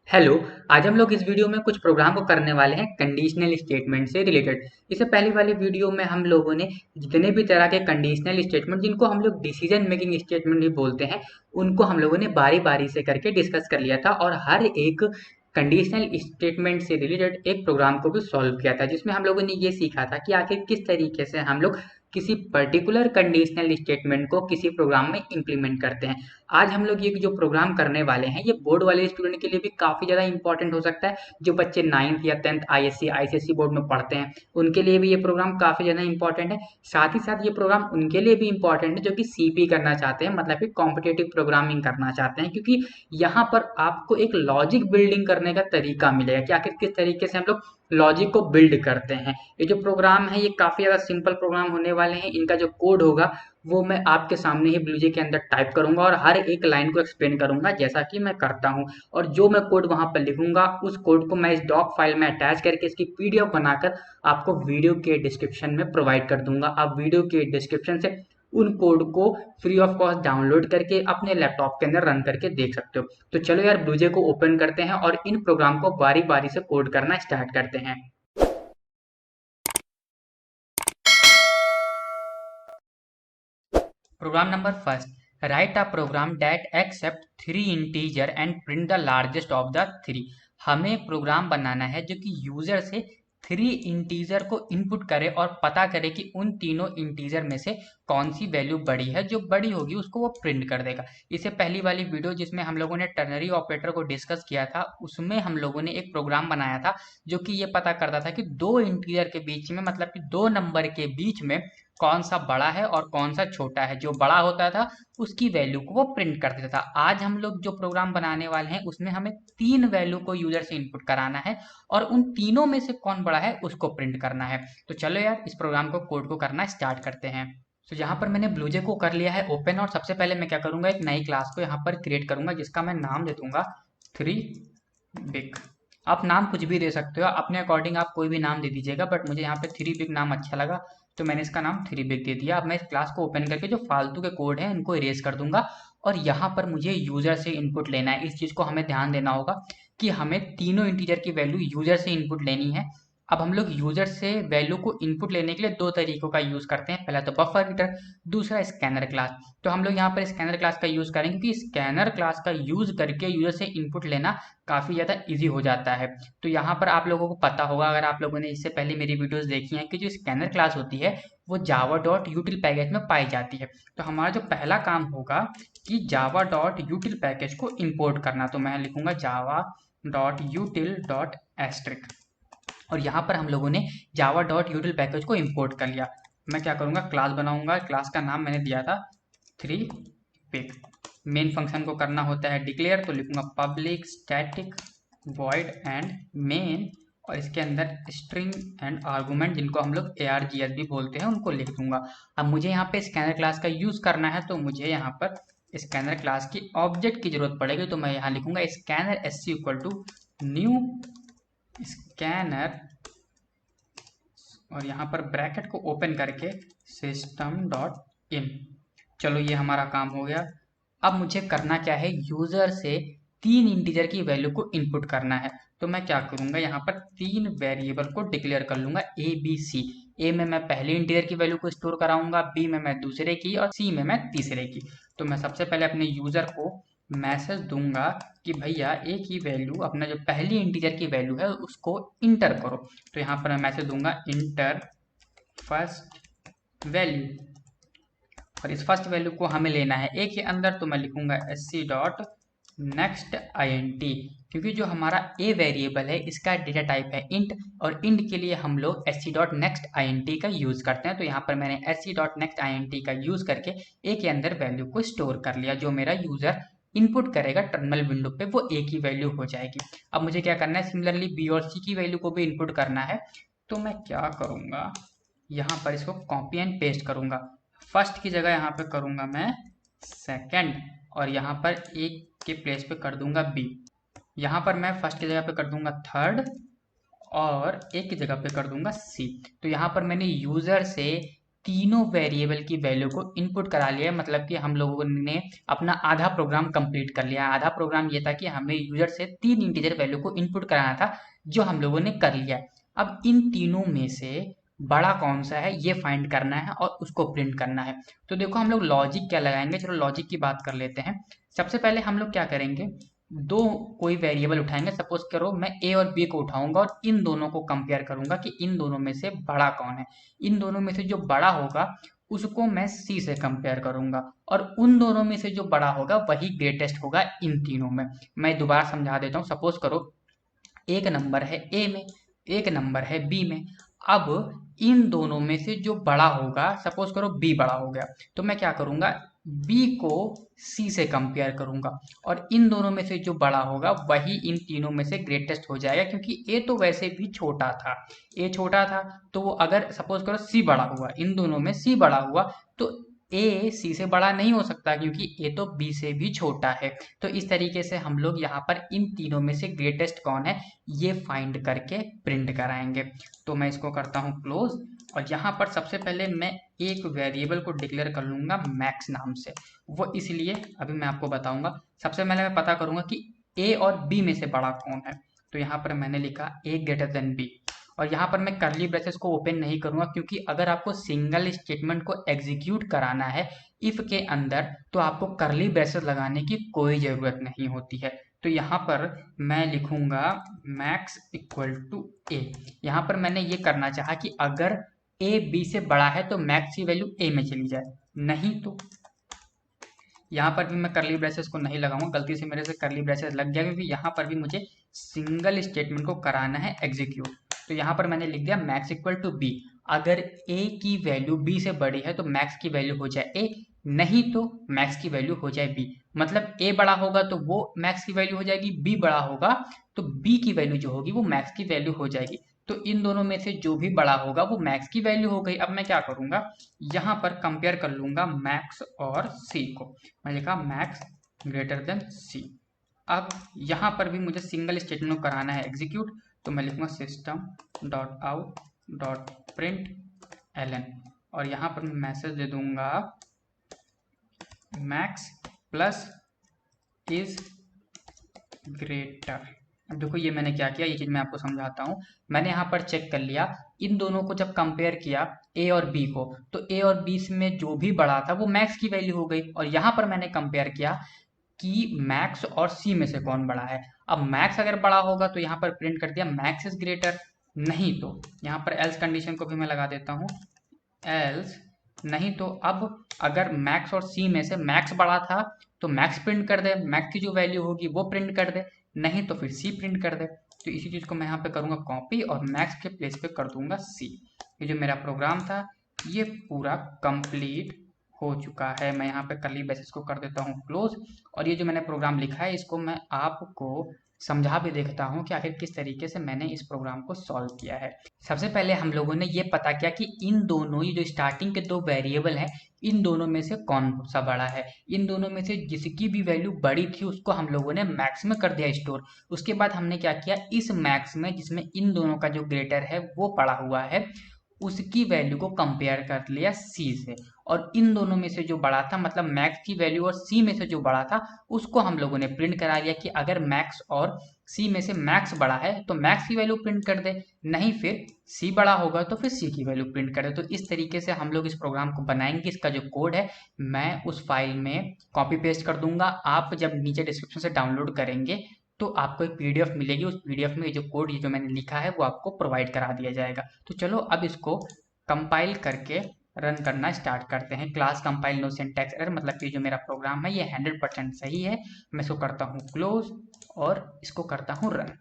Hello. आज हम लोग इस वीडियो में कुछ प्रोग्राम को करने वाले हैं कंडीशनल स्टेटमेंट से रिलेटेड। इससे पहले वाली वीडियो में हम लोगों ने जितने भी तरह के कंडीशनल स्टेटमेंट जिनको हम लोग डिसीजन मेकिंग स्टेटमेंट भी बोलते हैं उनको हम लोगों ने बारी बारी से करके डिस्कस कर लिया था और हर एक कंडीशनल स्टेटमेंट से रिलेटेड एक प्रोग्राम को भी सॉल्व किया था, जिसमें हम लोगों ने ये सीखा था कि आखिर किस तरीके से हम लोग किसी पर्टिकुलर कंडीशनल स्टेटमेंट को किसी प्रोग्राम में इम्प्लीमेंट करते हैं। आज हम लोग ये जो प्रोग्राम करने वाले हैं ये बोर्ड वाले स्टूडेंट के लिए भी काफ़ी ज़्यादा इंपॉर्टेंट हो सकता है। जो बच्चे 9th या 10th आईएससी आईसीएसई बोर्ड में पढ़ते हैं उनके लिए भी ये प्रोग्राम काफ़ी ज़्यादा इंपॉर्टेंट है। साथ ही साथ ये प्रोग्राम उनके लिए भी इंपॉर्टेंट है जो कि सीपी करना चाहते हैं, मतलब कि कॉम्पिटेटिव प्रोग्रामिंग करना चाहते हैं, क्योंकि यहाँ पर आपको एक लॉजिक बिल्डिंग करने का तरीका मिलेगा कि आखिर किस तरीके से हम लोग लॉजिक को बिल्ड करते हैं। ये जो प्रोग्राम है ये काफ़ी ज़्यादा सिंपल प्रोग्राम होने वाले हैं। इनका जो कोड होगा वो मैं आपके सामने ही ब्लूजे के अंदर टाइप करूंगा और हर एक लाइन को एक्सप्लेन करूंगा जैसा कि मैं करता हूं। और जो मैं कोड वहां पर लिखूंगा उस कोड को मैं इस डॉक फाइल में अटैच करके इसकी पीडीएफ बनाकर आपको वीडियो के डिस्क्रिप्शन में प्रोवाइड कर दूंगा। आप वीडियो के डिस्क्रिप्शन से उन कोड को फ्री ऑफ कॉस्ट डाउनलोड करके अपने लैपटॉप के अंदर रन करके देख सकते हो। तो चलो यार ब्लूजे को ओपन करते हैं और इन प्रोग्राम को बारी बारी से कोड करना स्टार्ट करते हैं। Program number first, write a program that accept three integer and print the largest of the three. हमें प्रोग्राम बनाना है जो कि यूजर से थ्री इंटीजर को इनपुट करे और पता करे कि उन तीनों इंटीजर में से कौन सी वैल्यू बड़ी है। जो बड़ी होगी उसको वो प्रिंट कर देगा। इससे पहली वाली वीडियो जिसमें हम लोगों ने टर्नरी ऑपरेटर को डिस्कस किया था उसमें हम लोगों ने एक प्रोग्राम बनाया था जो कि ये पता करता था कि दो इंटीजर के बीच में, मतलब कि दो नंबर के बीच में कौन सा बड़ा है और कौन सा छोटा है। जो बड़ा होता था उसकी वैल्यू को वो प्रिंट कर देता था। आज हम लोग जो प्रोग्राम बनाने वाले हैं उसमें हमें तीन वैल्यू को यूजर से इनपुट कराना है और उन तीनों में से कौन बड़ा है उसको प्रिंट करना है। तो चलो यार इस प्रोग्राम को कोड को करना स्टार्ट करते हैं। तो यहाँ पर मैंने ब्लूजे को कर लिया है ओपन और सबसे पहले मैं क्या करूंगा, एक नई क्लास को यहाँ पर क्रिएट करूंगा जिसका मैं नाम दे दूंगा थ्री बिग। आप नाम कुछ भी दे सकते हो, अपने अकॉर्डिंग आप कोई भी नाम दे दीजिएगा, बट मुझे यहाँ पे थ्री बिग नाम अच्छा लगा तो मैंने इसका नाम थ्री बिग दे दिया। अब मैं इस क्लास को ओपन करके जो फालतू के कोड हैं इनको इरेज कर दूंगा और यहाँ पर मुझे यूजर से इनपुट लेना है। इस चीज़ को हमें ध्यान देना होगा कि हमें तीनों इंटीजर की वैल्यू यूजर से इनपुट लेनी है। अब हम लोग यूजर से वैल्यू को इनपुट लेने के लिए दो तरीकों का यूज करते हैं, पहला तो बफर रीडर, दूसरा स्कैनर क्लास। तो हम लोग यहाँ पर स्कैनर क्लास का यूज करेंगे क्योंकि स्कैनर क्लास का यूज करके यूजर से इनपुट लेना काफी ज्यादा इजी हो जाता है। तो यहाँ पर आप लोगों को पता होगा, अगर आप लोगों ने इससे पहले मेरी वीडियोस देखी हैं, कि जो स्कैनर क्लास होती है वो जावा डॉट यूटिल पैकेज में पाई जाती है। तो हमारा जो पहला काम होगा कि जावा डॉट यूटिल पैकेज को इंपोर्ट करना। तो मैं लिखूंगा Java dot util dot asterisk और यहाँ पर हम लोगों ने जावा डॉट यूटिल पैकेज को इंपोर्ट कर लिया। मैं क्या करूँगा, क्लास बनाऊंगा। क्लास का नाम मैंने दिया था थ्री पिक। मेन फंक्शन को करना होता है डिक्लेयर, तो लिखूंगा public static void and main और इसके अंदर स्ट्रिंग एंड आर्गुमेंट जिनको हम लोग ARGS भी बोलते हैं उनको लिख दूंगा। अब मुझे यहाँ पे स्कैनर क्लास का यूज करना है तो मुझे यहाँ पर स्कैनर क्लास की ऑब्जेक्ट की जरूरत पड़ेगी। तो मैं यहाँ लिखूंगा scanner SC equal to new scanner और यहाँ पर ब्रैकेट को ओपन करके सिस्टम डॉट इन। चलो ये हमारा काम हो गया। अब मुझे करना क्या है, यूजर से तीन इंटीजर की वैल्यू को इनपुट करना है। तो मैं क्या करूंगा, यहाँ पर तीन वेरिएबल को डिक्लेयर कर लूंगा ए बी सी। ए में मैं पहले इंटीजर की वैल्यू को स्टोर कराऊंगा, बी में मैं दूसरे की और सी में मैं तीसरे की। तो मैं सबसे पहले अपने यूजर को मैसेज दूंगा कि भैया ए की वैल्यू, अपना जो पहली इंटीजर की वैल्यू है उसको इंटर करो। तो यहाँ पर मैं मैसेज दूंगा इंटर फर्स्ट वैल्यू और इस फर्स्ट वैल्यू को हमें लेना है ए के अंदर। तो मैं लिखूंगा S C dot next INT, क्योंकि जो हमारा ए वेरिएबल है इसका डेटा टाइप है इंट और इंट के लिए हम लोग S C dot next INT का यूज करते हैं। तो यहाँ पर मैंने S C dot next INT का यूज करके ए के अंदर वैल्यू को स्टोर कर लिया। जो मेरा यूजर इनपुट करेगा टर्मिनल विंडो पे वो ए की वैल्यू हो जाएगी। अब मुझे क्या करना है, सिमिलरली बी और सी की वैल्यू को भी इनपुट करना है। तो मैं क्या करूंगा, यहाँ पर इसको कॉपी एंड पेस्ट करूंगा। फर्स्ट की जगह यहाँ पे करूंगा मैं सेकंड और यहाँ पर एक के प्लेस पे कर दूंगा बी। यहाँ पर मैं फर्स्ट की जगह पे कर दूंगा थर्ड और एक की जगह पे कर दूंगा सी। तो यहाँ पर मैंने यूजर से तीनों वेरिएबल की वैल्यू को इनपुट करा लिया है, मतलब कि हम लोगों ने अपना आधा प्रोग्राम कंप्लीट कर लिया। आधा प्रोग्राम ये था कि हमें यूजर से 3 इंटीजर वैल्यू को इनपुट कराना था, जो हम लोगों ने कर लिया है। अब इन तीनों में से बड़ा कौन सा है ये फाइंड करना है और उसको प्रिंट करना है। तो देखो हम लोग लॉजिक क्या लगाएंगे, चलो लॉजिक की बात कर लेते हैं। सबसे पहले हम लोग क्या करेंगे, दो कोई वेरिएबल उठाएंगे। सपोज करो मैं ए और बी को उठाऊंगा और इन दोनों को कंपेयर करूंगा कि इन दोनों में से बड़ा कौन है। इन दोनों में से जो बड़ा होगा उसको मैं सी से कंपेयर करूंगा, और उन दोनों में से जो बड़ा होगा वही ग्रेटेस्ट होगा इन तीनों में। मैं दोबारा समझा देता हूँ। सपोज करो एक नंबर है ए में, एक नंबर है बी में। अब इन दोनों में से जो बड़ा होगा, सपोज करो बी बड़ा हो गया, तो मैं क्या करूंगा, बी को सी से कंपेयर करूंगा, और इन दोनों में से जो बड़ा होगा वही इन तीनों में से ग्रेटेस्ट हो जाएगा, क्योंकि ए तो वैसे भी छोटा था। ए छोटा था तो वो अगर सपोज करो सी बड़ा हुआ, इन दोनों में सी बड़ा हुआ, तो ए सी से बड़ा नहीं हो सकता, क्योंकि ए तो बी से भी छोटा है। तो इस तरीके से हम लोग यहाँ पर इन तीनों में से ग्रेटेस्ट कौन है ये फाइंड करके प्रिंट कराएंगे। तो मैं इसको करता हूँ क्लोज, और यहाँ पर सबसे पहले मैं एक वेरिएबल को डिक्लेयर कर लूंगा मैक्स नाम से। वो इसलिए अभी मैं आपको बताऊंगा। सबसे पहले मैं पता करूंगा कि ए और बी में से बड़ा कौन है। तो यहाँ पर मैंने लिखा ए ग्रेटर देन बी, और यहाँ पर मैं करली ब्रेसेस को ओपन नहीं करूंगा, क्योंकि अगर आपको सिंगल स्टेटमेंट को एग्जीक्यूट कराना है इफ के अंदर, तो आपको करली ब्रेसेस लगाने की कोई ज़रूरत नहीं होती है। तो यहाँ पर मैं लिखूंगा मैक्स इक्वल टू ए। यहाँ पर मैंने ये करना चाहा कि अगर ए बी से बड़ा है तो मैक्स की वैल्यू ए में चली जाए, नहीं तो यहाँ पर भी मैं करली ब्रेसेस को नहीं लगाऊंगा। गलती से मेरे से करली ब्रेसेस लग गया, क्योंकि यहाँ पर भी मुझे सिंगल स्टेटमेंट को कराना है एग्जीक्यूट। तो यहाँ पर मैंने लिख दिया मैक्स इक्वल टू बी। अगर ए की वैल्यू बी से बड़ी है तो मैक्स की वैल्यू हो जाए ए, नहीं तो मैक्स की वैल्यू हो जाए बी। मतलब ए बड़ा होगा तो वो मैक्स की वैल्यू हो जाएगी, बी बड़ा होगा तो बी की वैल्यू जो होगी वो मैक्स की वैल्यू हो जाएगी। तो इन दोनों में से जो भी बड़ा होगा वो मैक्स की वैल्यू हो गई। अब मैं क्या करूंगा, यहाँ पर कंपेयर कर लूंगा मैक्स और सी को। मैं लिखा मैक्स ग्रेटर देन सी। अब यहाँ पर भी मुझे सिंगल स्टेटमेंट कराना है एग्जीक्यूट, तो मैं लिखूंगा system dot out dot print ln, और यहाँ पर मैं मैसेज दे दूंगा मैक्स प्लस इज ग्रेटर। अब देखो ये मैंने क्या किया, ये चीज मैं आपको समझाता हूँ। मैंने यहाँ पर चेक कर लिया, इन दोनों को जब कंपेयर किया ए और बी को, तो ए और बी में जो भी बड़ा था वो मैक्स की वैल्यू हो गई। और यहाँ पर मैंने कंपेयर किया कि मैक्स और सी में से कौन बड़ा है। अब मैक्स अगर बड़ा होगा तो यहाँ पर प्रिंट कर दिया मैक्स इज ग्रेटर, नहीं तो यहाँ पर एल्स कंडीशन को भी मैं लगा देता हूँ, एल्स नहीं तो अब अगर मैक्स और सी में से मैक्स बड़ा था तो मैक्स प्रिंट कर दे, मैक्स की जो वैल्यू होगी वो प्रिंट कर दे, नहीं तो फिर सी प्रिंट कर दे। तो इसी चीज को मैं यहाँ पे करूंगा कॉपी, और मैक्स के प्लेस पे कर दूंगा सी। ये जो मेरा प्रोग्राम था ये पूरा कंप्लीट हो चुका है। मैं यहाँ पे करली ब्रेसेस को कर देता हूँ क्लोज, और ये जो मैंने प्रोग्राम लिखा है इसको मैं आपको समझा भी देखता हूँ कि आखिर किस तरीके से मैंने इस प्रोग्राम को सॉल्व किया है। सबसे पहले हम लोगों ने ये पता किया कि इन दोनों, ये जो स्टार्टिंग के दो वेरिएबल हैं, इन दोनों में से कौन सा बड़ा है। इन दोनों में से जिसकी भी वैल्यू बड़ी थी उसको हम लोगों ने मैक्स में कर दिया स्टोर। उसके बाद हमने क्या किया, इस मैक्स में जिसमें इन दोनों का जो ग्रेटर है वो पड़ा हुआ है, उसकी वैल्यू को कंपेयर कर लिया सी से, और इन दोनों में से जो बड़ा था, मतलब मैक्स की वैल्यू और सी में से जो बड़ा था उसको हम लोगों ने प्रिंट करा लिया कि अगर मैक्स और सी में से मैक्स बड़ा है तो मैक्स की वैल्यू प्रिंट कर दे, नहीं फिर सी बड़ा होगा तो फिर सी की वैल्यू प्रिंट कर दे। तो इस तरीके से हम लोग इस प्रोग्राम को बनाएंगे। इसका जो कोड है मैं उस फाइल में कॉपी पेस्ट कर दूंगा। आप जब नीचे डिस्क्रिप्शन से डाउनलोड करेंगे तो आपको एक पीडीएफ मिलेगी, उस पीडीएफ में जो कोड जो मैंने लिखा है वो आपको प्रोवाइड करा दिया जाएगा। तो चलो अब इसको कंपाइल करके रन करना स्टार्ट करते हैं। Class compile no syntax error, मतलब कि जो मेरा प्रोग्राम है ये 100% सही है। मैं इसको करता हूँ क्लोज और इसको करता हूँ रन।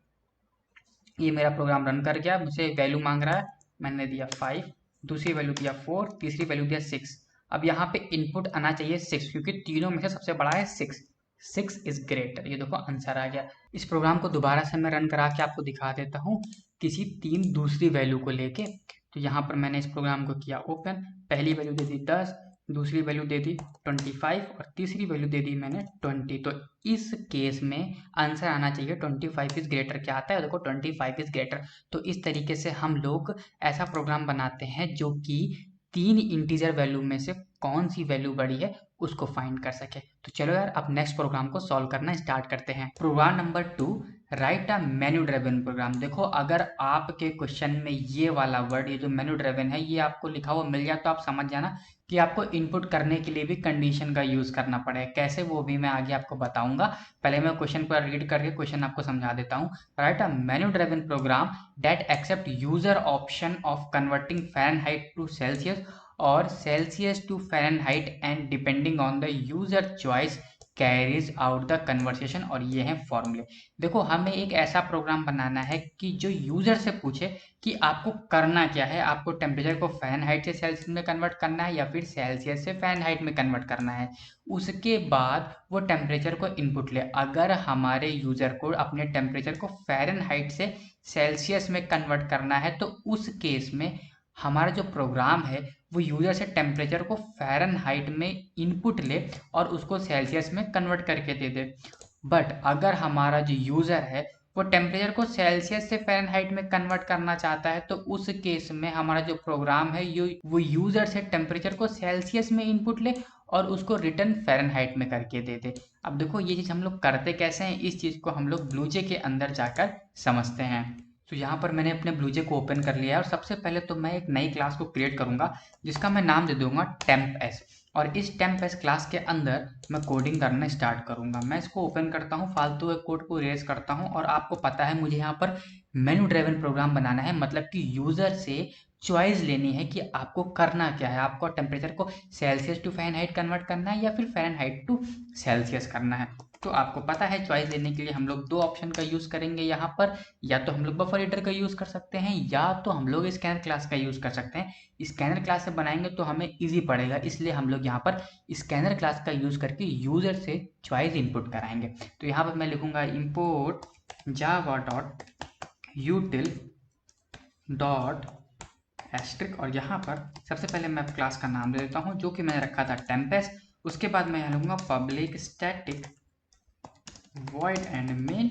ये मेरा प्रोग्राम रन कर गया। मुझे वैल्यू मांग रहा है, मैंने दिया 5, दूसरी वैल्यू दिया 4, तीसरी वैल्यू दिया 6। अब यहाँ पे इनपुट आना चाहिए 6, क्योंकि तीनों में से सबसे बड़ा है 6। 6 इज ग्रेटर, ये देखो आंसर आ गया। इस प्रोग्राम को दोबारा से मैं रन करा के आपको दिखा देता हूँ किसी 3 दूसरी वैल्यू को लेके। तो यहाँ पर मैंने इस प्रोग्राम को किया ओपन, पहली वैल्यू दे दी 10, दूसरी वैल्यू दे दी 25 और तीसरी वैल्यू दे दी मैंने 20। तो इस केस में आंसर आना चाहिए 25 इज ग्रेटर। क्या आता है देखो, 25 इज ग्रेटर। तो इस तरीके से हम लोग ऐसा प्रोग्राम बनाते हैं जो कि तीन इंटीजर वैल्यू में से कौन सी वैल्यू बड़ी है उसको फाइंड कर सके। तो चलो यार अब नेक्स्ट प्रोग्राम को सॉल्व करना स्टार्ट करते हैं। Program number 2, write a menu driven program. देखो अगर आपके क्वेश्चन में ये वाला वर्ड, ये जो मेन्यू ड्रिवन है, ये आपको लिखा हुआ मिल जाए तो आप समझ जाना कि आपको इनपुट करने के लिए भी कंडीशन का यूज करना पड़ेगा। कैसे, वो भी मैं आगे आपको बताऊंगा। पहले मैं क्वेश्चन पूरा रीड करके क्वेश्चन आपको समझा देता हूँ। Write a menu driven program that accept user option of converting Fahrenheit to Celsius और Celsius to Fahrenheit and depending on the user choice carries out the conversation. और ये हैं फॉर्मूले। देखो हमें एक ऐसा प्रोग्राम बनाना है कि जो यूजर से पूछे कि आपको करना क्या है, आपको टेम्परेचर को फ़ारेनहाइट से सेल्सियस में कन्वर्ट करना है या फिर सेल्सियस से फ़ारेनहाइट में कन्वर्ट करना है। उसके बाद वो टेम्परेचर को इनपुट ले। अगर हमारे यूजर को अपने टेम्परेचर को फ़ारेनहाइट से सेल्सियस में कन्वर्ट करना है तो उस केस में हमारा जो प्रोग्राम है वो यूजर से टेम्परेचर को फ़ारेनहाइट में इनपुट ले और उसको सेल्सियस में कन्वर्ट करके दे दे। बट अगर हमारा जो यूज़र है वो टेम्परेचर को सेल्सियस से फ़ारेनहाइट में कन्वर्ट करना चाहता है तो उस केस में हमारा जो प्रोग्राम है वो यूज़र से टेम्परेचर को सेल्सियस में इनपुट ले और उसको रिटर्न फ़ारेनहाइट में करके दे दे। अब देखो ये चीज़ हम लोग करते कैसे हैं, इस चीज़ को हम लोग ब्लूजे के अंदर जाकर समझते हैं। तो यहाँ पर मैंने अपने ब्लूजे को ओपन कर लिया है और सबसे पहले तो मैं एक नई क्लास को क्रिएट करूँगा जिसका मैं नाम दे दूंगा टेम्प एस। और इस टेम्प एस क्लास के अंदर मैं कोडिंग करना स्टार्ट करूँगा। मैं इसको ओपन करता हूँ, फालतू के कोड को इरेज करता हूँ और आपको पता है मुझे यहाँ पर मेन्यू ड्रिवन प्रोग्राम बनाना है, मतलब कि यूज़र से चॉइस लेनी है कि आपको करना क्या है। आपको टेम्परेचर को सेल्सियस टू फ़ारेनहाइट कन्वर्ट करना है या फिर फ़ारेनहाइट टू सेल्सियस करना है। तो आपको पता है चॉइस लेने के लिए हम लोग दो ऑप्शन का यूज़ करेंगे यहाँ पर, या तो हम लोग बफर रीडर का यूज़ कर सकते हैं या तो हम लोग स्कैनर क्लास का यूज़ कर सकते हैं। स्कैनर क्लास से बनाएंगे तो हमें इजी पड़ेगा, इसलिए हम लोग यहाँ पर स्कैनर क्लास का यूज़ करके यूज़र से चॉइस इनपुट कराएंगे। तो यहाँ पर मैं लिखूंगा import Java dot util dot asterisk और यहाँ पर सबसे पहले मैं क्लास का नाम दे देता हूँ जो कि मैंने रखा था टेम्पेस। उसके बाद मैं यहाँ लूँगा public static void and main.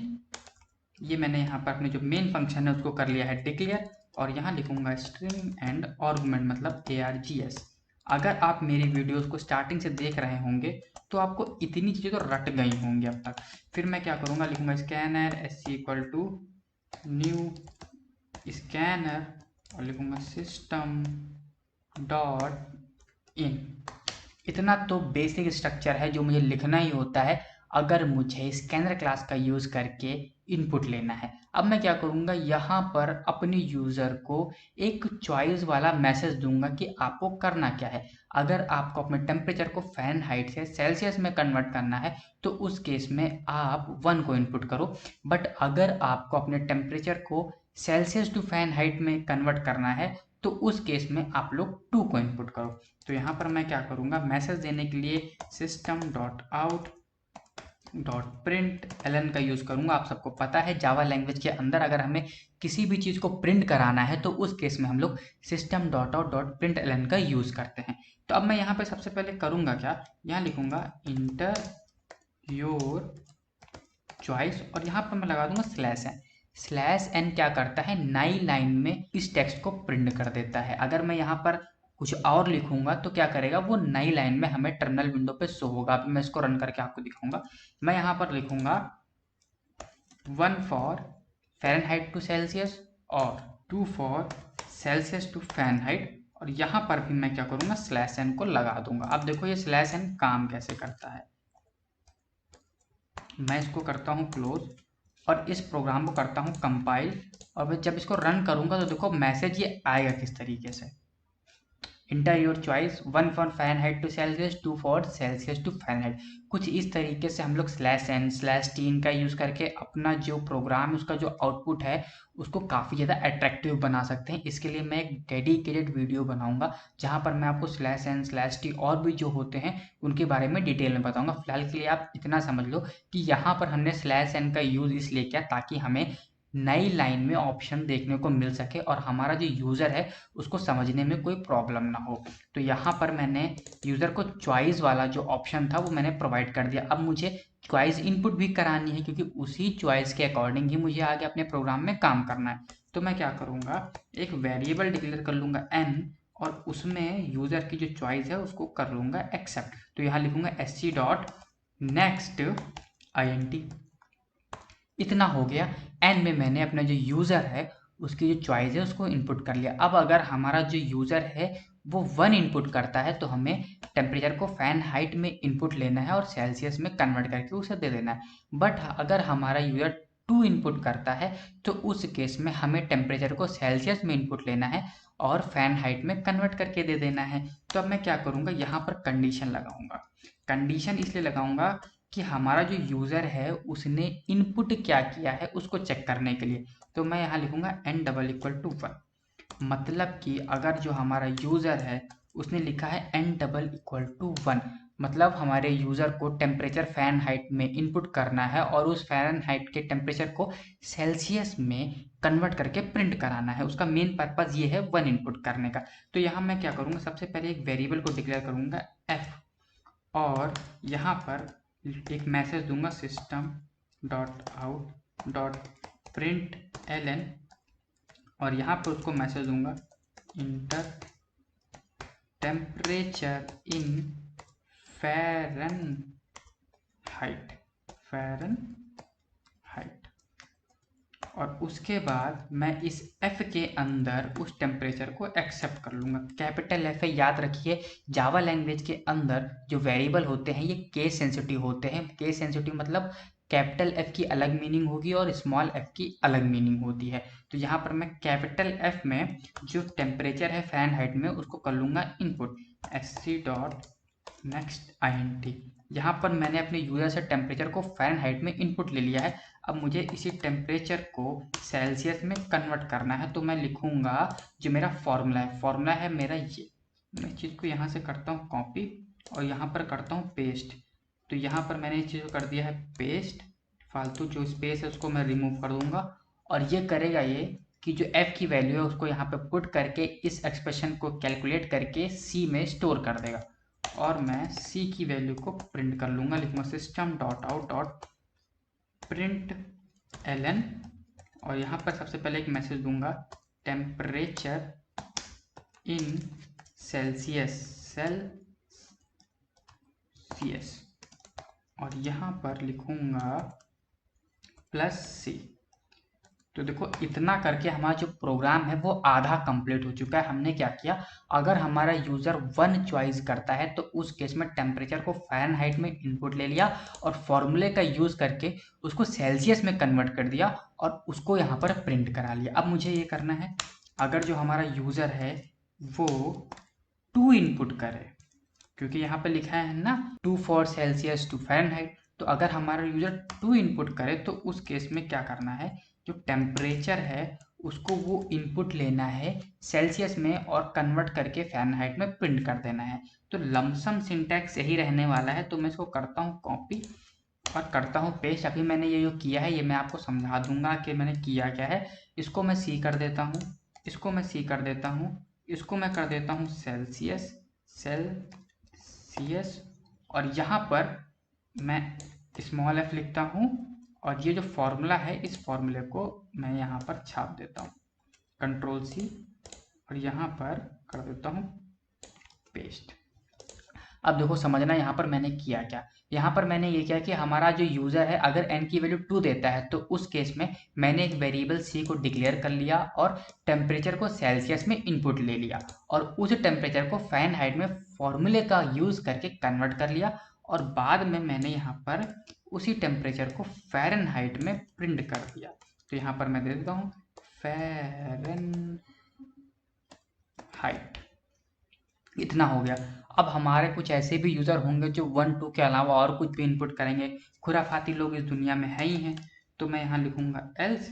ये मैंने यहाँ पर अपने जो मेन फंक्शन है उसको कर लिया है डिक्लेयर और यहाँ लिखूंगा स्ट्रिंग एंड आर्गुमेंट मतलब args। अगर आप मेरी वीडियोस को स्टार्टिंग से देख रहे होंगे तो आपको इतनी चीज़ें तो रट गई होंगी अब तक। फिर मैं क्या करूँगा, लिखूंगा scanner S equal to new scanner और लिखूंगा सिस्टम डॉट इन। इतना तो बेसिक स्ट्रक्चर है जो मुझे लिखना ही होता है अगर मुझे स्कैनर क्लास का यूज़ करके इनपुट लेना है। अब मैं क्या करूँगा, यहाँ पर अपने यूज़र को एक चॉइस वाला मैसेज दूंगा कि आपको करना क्या है। अगर आपको अपने टेम्परेचर को फ़ारेनहाइट से सेल्सियस में कन्वर्ट करना है तो उस केस में आप 1 को इनपुट करो। बट अगर आपको अपने टेम्परेचर को सेल्सियस टू फ़ारेनहाइट में कन्वर्ट करना है तो उस केस में आप लोग 2 को इनपुट करो। तो यहाँ पर मैं क्या करूँगा, मैसेज देने के लिए system dot out dot print ln का यूज़ करूँगा। आप सबको पता है जावा लैंग्वेज के अंदर अगर हमें किसी भी चीज़ को प्रिंट कराना है तो उस केस में हम लोग system dot out dot print ln का यूज़ करते हैं। तो अब मैं यहाँ पे सबसे पहले करूँगा क्या, यहाँ लिखूँगा इंटर योर चॉइस और यहाँ पर मैं लगा दूंगा स्लैश एन। स्लैश एन क्या करता है, नई लाइन में इस टेक्स्ट को प्रिंट कर देता है। अगर मैं यहाँ पर कुछ और लिखूंगा तो क्या करेगा, वो नई लाइन में हमें टर्मिनल विंडो पे शो होगा। अभी मैं इसको रन करके आपको दिखाऊंगा। मैं यहाँ पर लिखूंगा 1 फॉर फ़ारेनहाइट टू सेल्सियस और 2 फॉर सेल्सियस टू फ़ारेनहाइट और यहाँ पर भी मैं क्या करूँगा, स्लैश एन को लगा दूंगा। अब देखो ये स्लैश एन काम कैसे करता है। मैं इसको करता हूँ क्लोज और इस प्रोग्राम को करता हूँ कंपाइल और जब इसको रन करूँगा तो देखो मैसेज ये आएगा किस तरीके से, enter your choice 1 for Fahrenheit to Celsius 2 for Celsius to Fahrenheit. कुछ इस तरीके से हम लोग स्लैश एन स्लैश टीन का यूज़ करके अपना जो प्रोग्राम है उसका जो आउटपुट है उसको काफ़ी ज़्यादा अट्रैक्टिव बना सकते हैं। इसके लिए मैं एक डेडिकेटेड वीडियो बनाऊंगा जहां पर मैं आपको स्लैश एन स्लैश टी और भी जो होते हैं उनके बारे में डिटेल में बताऊंगा। फिलहाल के लिए आप इतना समझ लो कि यहाँ पर हमने स्लैश एन का यूज़ इसलिए किया ताकि हमें नई लाइन में ऑप्शन देखने को मिल सके और हमारा जो यूज़र है उसको समझने में कोई प्रॉब्लम ना हो। तो यहाँ पर मैंने यूज़र को चॉइस वाला जो ऑप्शन था वो मैंने प्रोवाइड कर दिया। अब मुझे चॉइस इनपुट भी करानी है क्योंकि उसी चॉइस के अकॉर्डिंग ही मुझे आगे अपने प्रोग्राम में काम करना है। तो मैं क्या करूँगा, एक वेरिएबल डिक्लेयर कर लूँगा n और उसमें यूज़र की जो चॉइस है उसको कर लूँगा एक्सेप्ट। तो यहाँ लिखूँगा sc डॉट नेक्स्ट int। इतना हो गया। एंड में मैंने अपना जो यूज़र है उसकी जो चॉइस है उसको इनपुट कर लिया। अब अगर हमारा जो यूज़र है वो 1 इनपुट करता है तो हमें टेम्परेचर को फ़ैन हाइट में इनपुट लेना है और सेल्सियस में कन्वर्ट करके उसे दे देना है। बट अगर हमारा यूज़र 2 इनपुट करता है तो उस केस में हमें टेम्परेचर को सेल्सियस में इनपुट लेना है और फ़ैन हाइट में कन्वर्ट करके दे देना है। तो अब मैं क्या करूँगा, यहाँ पर कंडीशन लगाऊँगा। कंडीशन इसलिए लगाऊँगा कि हमारा जो यूज़र है उसने इनपुट क्या किया है उसको चेक करने के लिए। तो मैं यहाँ लिखूँगा n=1, मतलब कि अगर जो हमारा यूज़र है उसने लिखा है n=1, मतलब हमारे यूज़र को टेम्परेचर फ़ैन हाइट में इनपुट करना है और उस फ़ैन हाइट के टेम्परेचर को सेल्सियस में कन्वर्ट करके प्रिंट कराना है। उसका मेन पर्पज़ ये है 1 इनपुट करने का। तो यहाँ मैं क्या करूँगा, सबसे पहले एक वेरिएबल को डिक्लेयर करूँगा f, और यहाँ पर एक मैसेज दूंगा system.out.println, और यहाँ पर उसको मैसेज दूंगा इंटर टेम्परेचर इन फ़ारेनहाइट। और उसके बाद मैं इस f के अंदर उस टेम्परेचर को एक्सेप्ट कर लूँगा। कैपिटल F है, याद रखिए जावा लैंग्वेज के अंदर जो वेरिएबल होते हैं ये केस सेंसिटिव होते हैं। केस सेंसिटिव मतलब कैपिटल F की अलग मीनिंग होगी और स्मॉल f की अलग मीनिंग होती है। तो यहाँ पर मैं कैपिटल F में जो टेम्परेचर है फ़ैन हाइट में उसको कर लूँगा इनपुट sc.nextInt। यहाँ पर मैंने अपने यूज़र से टेम्परेचर को फ़ैन हाइट में इनपुट ले लिया है। अब मुझे इसी टेम्परेचर को सेल्सियस में कन्वर्ट करना है। तो मैं लिखूँगा जो मेरा फॉर्मूला है मेरा ये। मैं इस चीज़ को यहाँ से करता हूँ कॉपी और यहाँ पर करता हूँ पेस्ट। तो यहाँ पर मैंने इस चीज़ को कर दिया है पेस्ट, फालतू जो स्पेस है उसको मैं रिमूव कर दूँगा। और ये करेगा ये कि जो f की वैल्यू है उसको यहाँ पे पुट करके इस एक्सप्रेशन को कैलकुलेट करके c में स्टोर कर देगा। और मैं c की वैल्यू को प्रिंट कर लूँगा, लिखूँगा system.out.println, और यहाँ पर सबसे पहले एक मैसेज दूंगा टेम्परेचर इन सेल्सियस, और यहाँ पर लिखूँगा +c। तो देखो इतना करके हमारा जो प्रोग्राम है वो आधा कंप्लीट हो चुका है। हमने क्या किया, अगर हमारा यूज़र 1 चॉइस करता है तो उस केस में टेम्परेचर को फ़ारेनहाइट में इनपुट ले लिया और फॉर्मूले का यूज़ करके उसको सेल्सियस में कन्वर्ट कर दिया और उसको यहाँ पर प्रिंट करा लिया। अब मुझे ये करना है, अगर जो हमारा यूज़र है वो 2 इनपुट करे, क्योंकि यहाँ पर लिखा है ना 2 फॉर सेल्सियस टू फ़ारेनहाइट, तो अगर हमारा यूज़र 2 इनपुट करे तो उस केस में क्या करना है, जो टेम्परेचर है उसको वो इनपुट लेना है सेल्सियस में और कन्वर्ट करके फ़ारेनहाइट में प्रिंट कर देना है। तो लमसम सिंटैक्स यही रहने वाला है। तो मैं इसको करता हूँ कॉपी और करता हूँ पेस्ट। अभी मैंने ये जो किया है ये मैं आपको समझा दूंगा कि मैंने किया क्या है। इसको मैं सी कर देता हूँ, इसको मैं सी कर देता हूँ, इसको मैं कर देता हूँ सेल्सियस, और यहाँ पर मैं स्मॉल f लिखता हूँ और ये जो फॉर्मूला है इस फॉर्मूले को मैं यहाँ पर छाप देता हूँ, कंट्रोल C, और यहाँ पर कर देता हूँ पेस्ट। अब देखो समझना यहाँ पर मैंने किया क्या। यहाँ पर मैंने ये किया कि हमारा जो यूज़र है अगर n की वैल्यू 2 देता है तो उस केस में मैंने एक वेरिएबल c को डिक्लेयर कर लिया और टेम्परेचर को सेल्सियस में इनपुट ले लिया और उस टेम्परेचर को फ़ारेनहाइट में फॉर्मूले का यूज़ करके कन्वर्ट कर लिया और बाद में मैंने यहाँ पर उसी टेम्परेचर को फ़ारेनहाइट में प्रिंट कर दिया। तो यहाँ पर मैं दे देता हूँ फ़ारेनहाइट। इतना हो गया। अब हमारे कुछ ऐसे भी यूज़र होंगे जो 1 2 के अलावा और कुछ भी इनपुट करेंगे। खुराफाती लोग इस दुनिया में है ही हैं। तो मैं यहाँ लिखूँगा एल्स,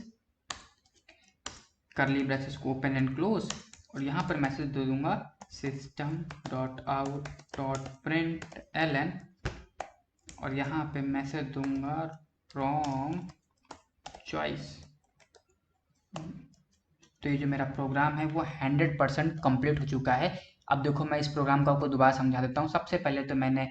करली ब्रैकेट्स को ओपन एंड क्लोज, और यहाँ पर मैसेज दे दूँगा system.out.println, और यहाँ पे मैसेज दूँगा रॉन्ग चॉइस। तो ये जो मेरा प्रोग्राम है वो 100% कंप्लीट हो चुका है। अब देखो मैं इस प्रोग्राम को आपको दोबारा समझा देता हूँ। सबसे पहले तो मैंने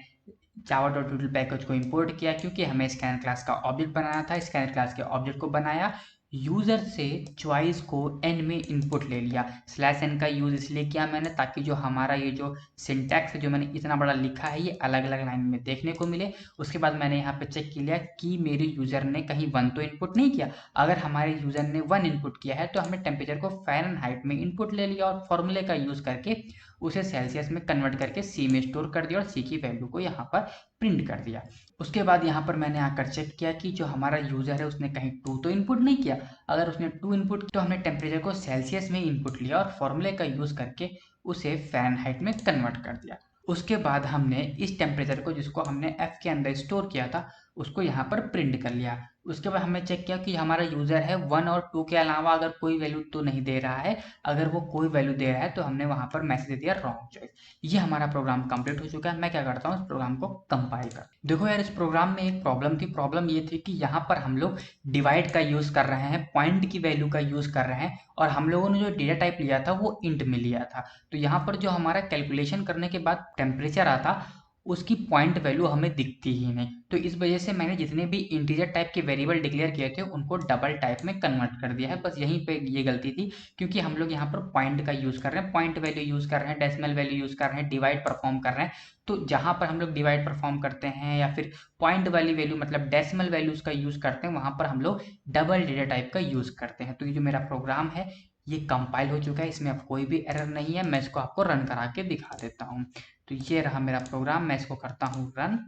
java.util पैकेज को इंपोर्ट किया क्योंकि हमें स्कैनर क्लास का ऑब्जेक्ट बनाना था। स्कैनर क्लास के ऑब्जेक्ट को बनाया, यूज़र से चॉइस को n में इनपुट ले लिया। स्लैश n का यूज़ इसलिए किया मैंने ताकि जो हमारा ये जो सिंटैक्स है जो मैंने इतना बड़ा लिखा है ये अलग अलग लाइन में देखने को मिले। उसके बाद मैंने यहाँ पे चेक किया कि मेरे यूज़र ने कहीं 1 तो इनपुट नहीं किया। अगर हमारे यूज़र ने 1 इनपुट किया है तो हमने टेम्परेचर को फ़ारेनहाइट में इनपुट ले लिया और फॉर्मूले का यूज़ करके उसे सेल्सियस में कन्वर्ट करके सी में स्टोर कर दिया और सी की वैल्यू को यहाँ पर प्रिंट कर दिया। उसके बाद यहाँ पर मैंने आकर चेक किया कि जो हमारा यूज़र है उसने कहीं 2 तो इनपुट नहीं किया। अगर उसने 2 इनपुट तो हमने टेम्परेचर को सेल्सियस में इनपुट लिया और फॉर्मूले का यूज़ करके उसे फ़ारेनहाइट में कन्वर्ट कर दिया। उसके बाद हमने इस टेम्परेचर को जिसको हमने एफ के अंदर स्टोर किया था उसको यहाँ पर प्रिंट कर लिया। उसके बाद हमने चेक किया कि हमारा यूज़र है 1 और 2 के अलावा अगर कोई वैल्यू तो नहीं दे रहा है। अगर वो कोई वैल्यू दे रहा है तो हमने वहाँ पर मैसेज दे दिया रॉन्ग चॉइस। ये हमारा प्रोग्राम कंप्लीट हो चुका है। मैं क्या करता हूँ इस प्रोग्राम को कंपाइल कर। देखो यार, इस प्रोग्राम में एक प्रॉब्लम थी। प्रॉब्लम ये थी कि यहाँ पर हम लोग डिवाइड का यूज़ कर रहे हैं, पॉइंट की वैल्यू का यूज़ कर रहे हैं और हम लोगों ने जो डेटा टाइप लिया था वो इंट में लिया था। तो यहाँ पर जो हमारा कैलकुलेशन करने के बाद टेम्परेचर आता उसकी पॉइंट वैल्यू हमें दिखती ही नहीं। तो इस वजह से मैंने जितने भी इंटीजर टाइप के वेरिएबल डिक्लेयर किए थे उनको डबल टाइप में कन्वर्ट कर दिया है। बस यहीं पे ये गलती थी क्योंकि हम लोग यहाँ पर पॉइंट का यूज़ कर रहे हैं, पॉइंट वैल्यू यूज़ कर रहे हैं, डेसिमल वैल्यू यूज़ कर रहे हैं, डिवाइड परफॉर्म कर रहे हैं। तो जहाँ पर हम लोग डिवाइड परफॉर्म करते हैं या फिर पॉइंट वाली वैल्यू मतलब डेसिमल वैल्यूज का यूज़ करते हैं वहाँ पर हम लोग डबल डेटा टाइप का यूज़ करते हैं। तो ये जो मेरा प्रोग्राम है ये कंपाइल हो चुका है, इसमें अब कोई भी एरर नहीं है। मैं इसको आपको रन करा के दिखा देता हूँ। तो ये रहा मेरा प्रोग्राम, मैं इसको करता हूँ रन।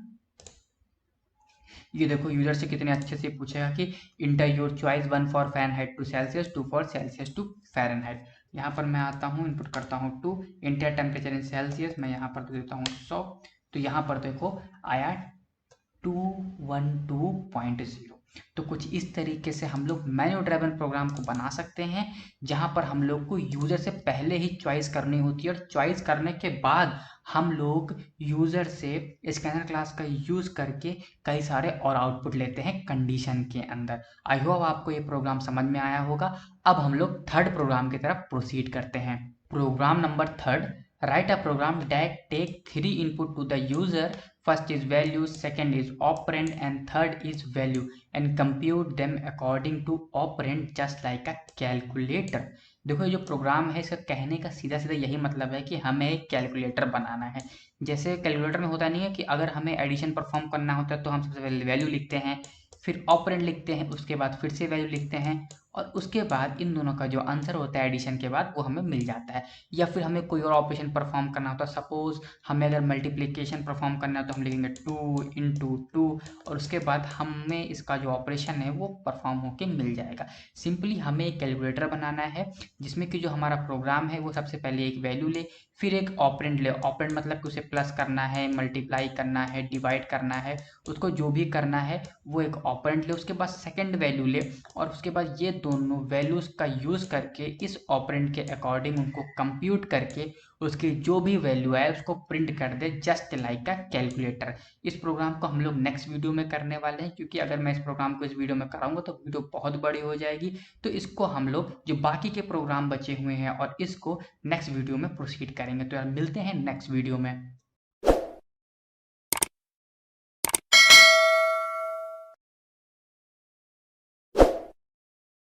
ये देखो यूजर से कितने अच्छे से पूछेगा कि enter your choice 1 for Fahrenheit to Celsius, 2 for Celsius to Fahrenheit. यहाँ पर मैं आता हूँ, इनपुट करता हूँ 2, इंटर टेम्परेचर इन सेल्सियस मैं यहाँ पर दे देता हूँ 100। तो यहाँ पर देखो आया 212.0। तो कुछ इस तरीके से हम लोग मैन्यू ड्राइवन प्रोग्राम को बना सकते हैं जहां पर हम लोग को यूज़र से पहले ही चॉइस करनी होती है और चॉइस करने के बाद हम लोग यूज़र से स्कैनर क्लास का यूज़ करके कई सारे और आउटपुट लेते हैं कंडीशन के अंदर। आई होप आपको ये प्रोग्राम समझ में आया होगा। अब हम लोग थर्ड प्रोग्राम की तरफ प्रोसीड करते हैं। Program number third, write a program that take 3 input to the user. First is value, second is operand and third is value and compute them according to operand just like a calculator। देखो ये जो programme है इसका कहने का सीधा सीधा यही मतलब है कि हमें एक कैलकुलेटर बनाना है। जैसे कैलकुलेटर में होता नहीं है कि अगर हमें एडिशन परफॉर्म करना होता है तो हम सबसे पहले वैल्यू लिखते हैं, फिर ऑपरेंड लिखते हैं, उसके बाद फिर से वैल्यू लिखते हैं और उसके बाद इन दोनों का जो आंसर होता है एडिशन के बाद वो हमें मिल जाता है। या फिर हमें कोई और ऑपरेशन परफॉर्म करना होता है, सपोज हमें अगर मल्टीप्लिकेशन परफॉर्म करना है तो हम लिखेंगे 2 इंटू 2 और उसके बाद हमें इसका जो ऑपरेशन है वो परफॉर्म होके मिल जाएगा। सिंपली हमें एक कैलकुलेटर बनाना है जिसमें कि जो हमारा प्रोग्राम है वो सबसे पहले एक वैल्यू ले, फिर एक ऑपरेंड ले। ऑपरेंड मतलब कि उसे प्लस करना है, मल्टीप्लाई करना है, डिवाइड करना है, उसको जो भी करना है वो एक ऑपरेंड ले। उसके बाद सेकंड वैल्यू ले और उसके बाद ये दोनों वैल्यूज़ का यूज़ करके इस ऑपरेंड के अकॉर्डिंग उनको कंप्यूट करके उसकी जो भी वैल्यू है उसको प्रिंट कर they just like a calculator. इस प्रोग्राम को हम लोग नेक्स्ट वीडियो में करने वाले हैं क्योंकि अगर मैं इस प्रोग्राम को इस वीडियो में कराऊंगा तो वीडियो बहुत बड़ी हो जाएगी। तो इसको हम लोग जो बाकी के प्रोग्राम बचे हुए हैं और इसको नेक्स्ट वीडियो में प्रोसीड करेंगे। तो यार मिलते हैं नेक्स्ट वीडियो में।